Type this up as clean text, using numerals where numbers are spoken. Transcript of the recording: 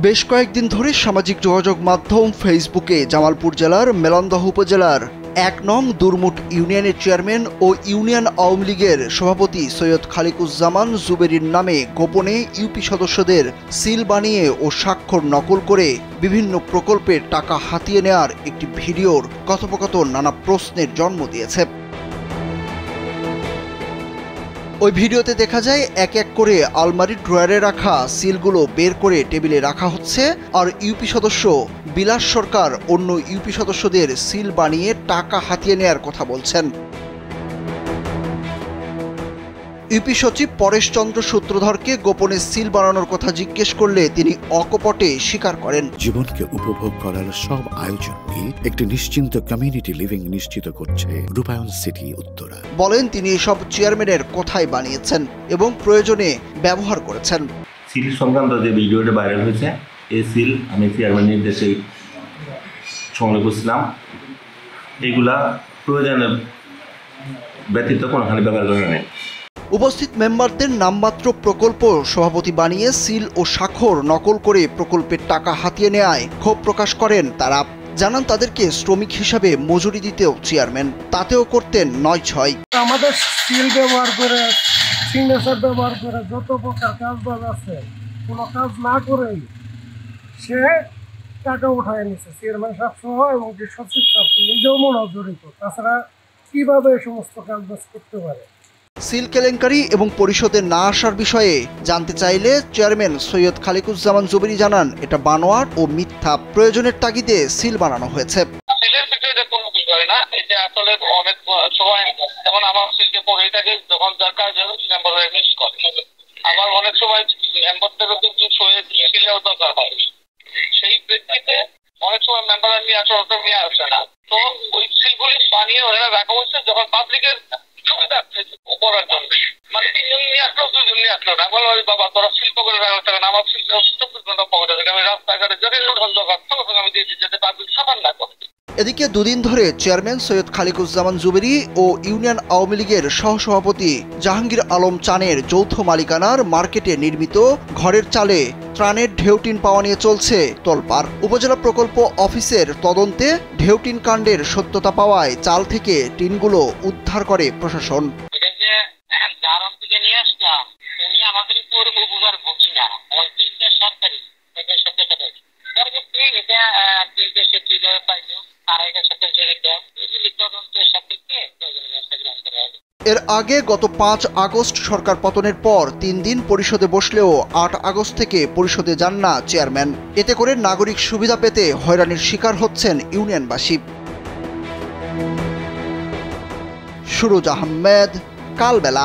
বেশ কয়েকদিন ধরে সামাজিক যোগাযোগ মাধ্যম ফেসবুকে জামালপুর জেলার মেলন্দহ উপজেলার ১ নং দুরমুট ইউনিয়নের চেয়ারম্যান ও ইউনিয়ন আওয়ামী লীগের সভাপতি সৈয়দ খালিকুজ্জামান জুবেরীর নামে গোপনে ইউপি সদস্যদের সিল বানিয়ে ও স্বাক্ষর নকল করে বিভিন্ন প্রকল্পের টাকা হাতিয়ে নেয়ার একটি ভিডিওর কথোপকথন নানা প্রশ্নের জন্ম দিয়েছে। ওই ভিডিওতে দেখা যায় এক এক করে আলমারির ড্রয়ারে রাখা সিলগুলো বের করে টেবিলে রাখা হচ্ছে, আর ইউপি সদস্য বিলাস সরকার অন্য ইউপি সদস্যদের সিল বানিয়ে টাকা হাতিয়ে নেয়ার কথা বলছেন। ইউপি সচিব পরেশ চন্দ্র সূত্রধরকে গোপনে সিল বানানোর কথা জিজ্ঞেস করলে তিনি অকপটে স্বীকার করেন। জীবনকে উপভোগ করার সব আয়োজনকে একটি নিশ্চিন্ত কমিউনিটি লিভিং নিশ্চিত করছে রূপায়ণ সিটি উত্তরা। বলেন তিনি এসব চেয়ারম্যানের কথাই বানিয়েছেন এবং প্রয়োজনে ব্যবহার করেছেন। সিল সংক্রান্ত যে ভিডিওটা ভাইরাল হয়েছে, এই সিল আমি চেয়ারম্যান নির্দেশে সংগ্রহ করছিলাম। এগুলা প্রয়োজনে ব্যতীত কোনোখানে ব্যবহার করা নেই। উপস্থিত মেম্বারদের নামমাত্র প্রকল্প সভাপতি বানিয়ে সিল ও স্বাক্ষর নকল করে প্রকল্পের টাকা হাতিয়ে নেয়ায় ক্ষোভ প্রকাশ করেন তারা। জানান তাদেরকে শ্রমিক হিসাবে মজুরি দিতেও চেয়ারম্যান, তাতেও করতেন ৯/৬। আমাদের সিল ব্যবহার করে, সিগনেচার ব্যবহার করে যত প্রকার কাজবাজ আছে, কোনো কাজ না করেই সে টাকা উঠায় নিছে চেয়ারম্যান সাহেব সহ, এবং যে সচিব সাহেব নিজেও মনে জড়িত। তাছাড়া কিভাবে এই সমস্ত কাজবাজ করতে পারে? সিল কেলেঙ্কারি এবং পরিশোধে না আসার বিষয়ে জানতে চাইলে চেয়ারম্যান সৈয়দ খালিকুজ্জামান জুবেরী জানান এটা বানোয়াট ও মিথ্যা, প্রয়োজনের তাগিদে সিল বানানো হয়েছে। সিলের বিষয়ে কোনো কিছু হয় না, এটা আসলে অনেক সময় যেমন আমার সিলকে পড়ে থাকে, যখন দরকার মেম্বার হয়ে মিস করে, আবার অনেক সময় মেম্বারদেরও কিন্তু সিলেও দরকার হয়। সেই প্রেক্ষিতে অনেক সময় মেম্বাররা নিয়ে আসে না, তো ওই সিলগুলি বানিয়ে ওরা রাখা হচ্ছে যখন পাবলিকের সুবিধা করার জন্য। মানে ৩ জন নিয়ে আসলো, ২ জন নিয়ে আসলো না, বলো বাবা তোরা শিল্প করে রাখা হচ্ছে না, আমার শিল্প ২৪ ঘন্টা পকেট আছে, আমি রাস্তাঘাটে যদি দরকার তখন আমি দিয়ে দিই যাতে পাবলিক সাবান না করে। এদিকে দুদিন ধরে চেয়ারম্যান সৈয়দ খালিকুজ্জামান জুবেরী ও ইউনিয়ন আওয়ামী লীগের সহসভাপতি জাহাঙ্গীর আলম চানের যৌথ মালিকানার মার্কেটে নির্মিত ঘরের চালে ত্রাণের ঢেউটিন পাওয়া নিয়ে চলছে তোলপাড়। উপজেলা প্রকল্প অফিসের তদন্তে ঢেউটিন কাণ্ডের সত্যতা পাওয়ায় চাল থেকে টিনগুলো উদ্ধার করে প্রশাসন। এর আগে গত ৫ আগস্ট সরকার পতনের পর ৩ দিন পরিষদে বসলেও ৮ আগস্ট থেকে পরিষদে যান না চেয়ারম্যান। এতে করে নাগরিক সুবিধা পেতে হয়রানির শিকার হচ্ছেন ইউনিয়নবাসী। সুরুজ আহমেদ, কালবেলা।